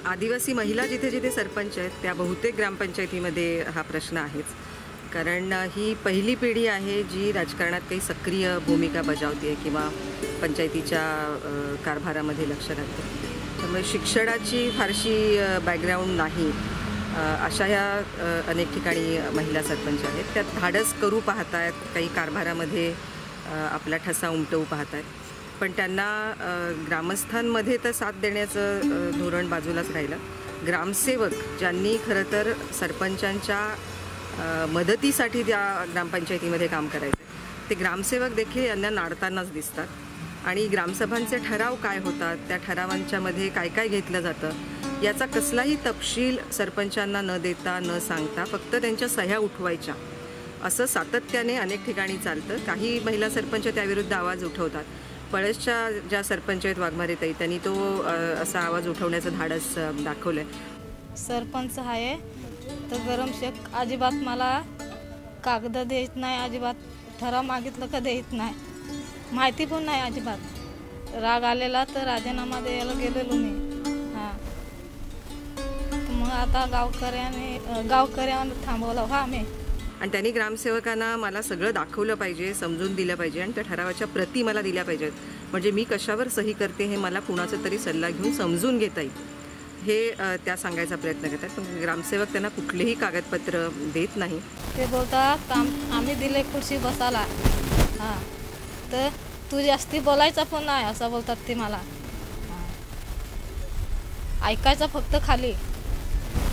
आदिवासी महिला जिथे जिथे सरपंच आहेत त्या बहुतेक ग्रामपंचायतीमध्ये हा प्रश्न आहेच. कारण ही पहिली पिढी आहे जी राजकारणात काही सक्रिय भूमिका बजावते आहे किंवा पंचायतीच्या कारभारामध्ये लक्ष घालते. त्यामुळे शिक्षणाची फारशी बॅकग्राऊंड नाही अशा ह्या अनेक ठिकाणी महिला सरपंच आहेत. त्यात धाडस करू पाहत आहेत, काही कारभारामध्ये आपला ठसा उमटवू पाहत आहेत. पण त्यांना ग्रामस्थांमध्ये तर साथ देण्याचं धोरण बाजूलाच राहिलं. ग्रामसेवक ज्यांनी खरं तर सरपंचांच्या मदतीसाठी त्या ग्रामपंचायतीमध्ये काम करायचं ते ग्रामसेवक देखील यांना नाडतानाच दिसतात. आणि ग्रामसभांचे ठराव काय होतात, त्या ठरावांच्यामध्ये काय काय घेतलं जातं याचा कसलाही तपशील सरपंचांना न देता न सांगता फक्त त्यांच्या सह्या उठवायच्या असं सातत्याने अनेक ठिकाणी चालतं. काही महिला सरपंच त्याविरुद्ध आवाज उठवतात. पळसच्या ज्या सरपंच आहेत वाघमारेताई, त्यांनी तो असा आवाज उठवण्याचं धाडस दाखवलं आहे. सरपंच आहे तर गरमशेक अजिबात मला कागद देत नाही, अजिबात ठराव मागितलं का देत नाही, माहिती पण नाही अजिबात. राग आलेला तर राजीनामा द्यायला गेलेलो मी. हां, मग आता गावकऱ्याने थांबवलं हा मी. आणि त्यांनी ग्रामसेवकांना मला सगळं दाखवलं पाहिजे, समजून दिलं पाहिजे आणि त्या ठरावाच्या प्रती मला दिल्या पाहिजेत, म्हणजे मी कशावर सही करते हे मला कुणाचा तरी सल्ला घेऊन समजून घेता येईल, हे त्या सांगायचा प्रयत्न करतात. पण ग्रामसेवक त्यांना कुठलेही कागदपत्र देत नाही. ते बोलतात आम्ही दिले खुर्ची बसायला, हां, तर तू जास्ती बोलायचा पण नाही असं बोलतात ते मला. ऐकायचं फक्त खाली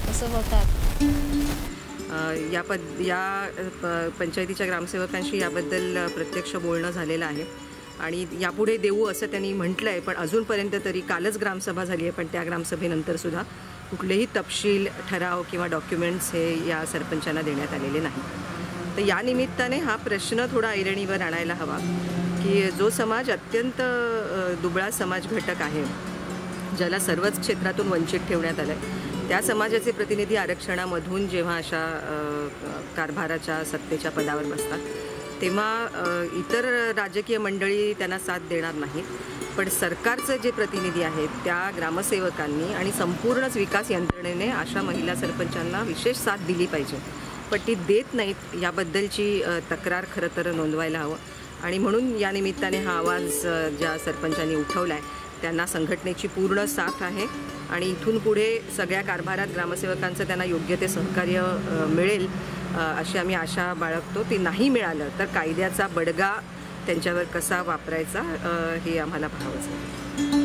असं बोलतात. या पंचायतीच्या ग्रामसेवकांशी याबद्दल प्रत्यक्ष बोलणं झालेलं आहे आणि यापुढे देऊ असं त्यांनी म्हटलं आहे. पण अजूनपर्यंत तरी कालच ग्रामसभा झाली आहे, पण त्या ग्रामसभेनंतरसुद्धा कुठलेही तपशील, ठराव किंवा डॉक्युमेंट्स हे या सरपंचांना देण्यात आलेले नाही. तर या निमित्ताने हा प्रश्न थोडा ऐरणीवर आणायला हवा की जो समाज अत्यंत दुबळा समाज घटक आहे, ज्याला सर्वच क्षेत्रातून वंचित ठेवण्यात आलं आहे, त्या समाजाचे प्रतिनिधी आरक्षणामधून जेव्हा अशा कारभाराच्या सत्तेच्या पदावर बसतात तेव्हा इतर राजकीय मंडळी त्यांना साथ देणार नाहीत. पण सरकारचे जे प्रतिनिधी आहेत त्या ग्रामसेवकांनी आणि संपूर्णच विकास यंत्रणेने अशा महिला सरपंचांना विशेष साथ दिली पाहिजे. पण ती देत नाहीत याबद्दलची तक्रार खरं तर नोंदवायला हवं. आणि म्हणून या निमित्ताने हा आवाज ज्या सरपंचांनी उठवला आहे त्यांना संघटनेची पूर्ण साथ आहे आणि इथून पुढे सगळ्या कारभारात ग्रामसेवकांचं त्यांना योग्य ते सहकार्य मिळेल अशी आम्ही आशा बाळगतो. ते नाही मिळालं तर कायद्याचा बडगा त्यांच्यावर कसा वापरायचा हे आम्हाला पाहावंच.